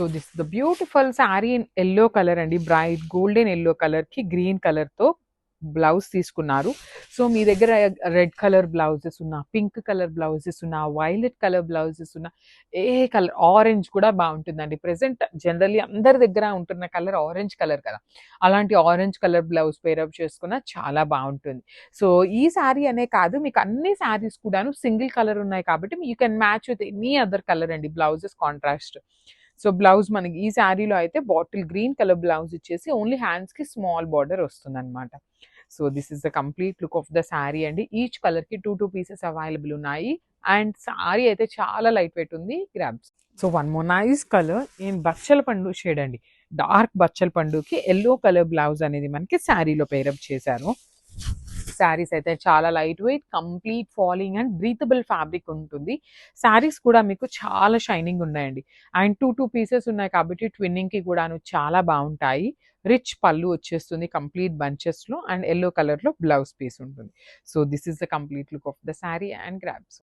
So this the beautiful sari in yellow colour అండి. Bright golden yellow కలర్‌కి green కలర్‌తో blouse తీసుకున్నారు. సో మీ దగ్గర రెడ్ కలర్ బ్లౌజెస్ ఉన్నా, పింక్ కలర్ బ్లౌజెస్ ఉన్నా, వైలెట్ కలర్ బ్లౌజెస్ ఉన్నా, ఏ కలర్ ఆరెంజ్ కూడా బావుంటుందండి. ప్రెజెంట్ జనరల్లీ అందరి దగ్గర ఉంటున్న కలర్ ఆరెంజ్ కలర్ కదా! అలాంటి ఆరెంజ్ కలర్ బ్లౌజ్ పేరప్ చేసుకున్న చాలా బావుంటుంది. సో ఈ శారీ అనే కాదు, మీకు అన్ని శారీస్ కూడాను సింగిల్ కలర్ ఉన్నాయి కాబట్టి you can match with any other colour అండి. Blouses contrast. సో బ్లౌజ్ మనకి ఈ శారీలో అయితే బాటిల్ గ్రీన్ కలర్ బ్లౌజ్ ఇచ్చేసి ఓన్లీ హ్యాండ్స్‌కి స్మాల్ బార్డర్ వస్తుందన్నమాట. So this is the complete look of the sari అండి. ఈచ్ కలర్‌కి 2 పీసెస్ అవైలబుల్ ఉన్నాయి. అండ్ శారీ అయితే చాలా లైట్ వెయిట్ ఉంది. గ్రాబ్స్. So one more nice colour in బచ్చల పండు షేడ్ అండి. డార్క్ బచ్చల పండుకి యెల్లో కలర్ బ్లౌజ్ అనేది మనకి శారీలో పేరప్ చేశారు. శారీస్ అయితే చాలా light wait, complete falling and breathable fabric ఉంటుంది. శారీస్ కూడా మీకు చాలా షైనింగ్ ఉన్నాయండి. అండ్ 2 పీసెస్ ఉన్నాయి కాబట్టి ట్విన్నింగ్‌కి కూడాను చాలా బావుంటాయి. రిచ్ పళ్ళు వచ్చేస్తుంది కంప్లీట్ బంచెస్‌లో అండ్ యెల్లో కలర్‌లో బ్లౌజ్ పీస్ ఉంటుంది. So this is the complete look of the sari and grabs.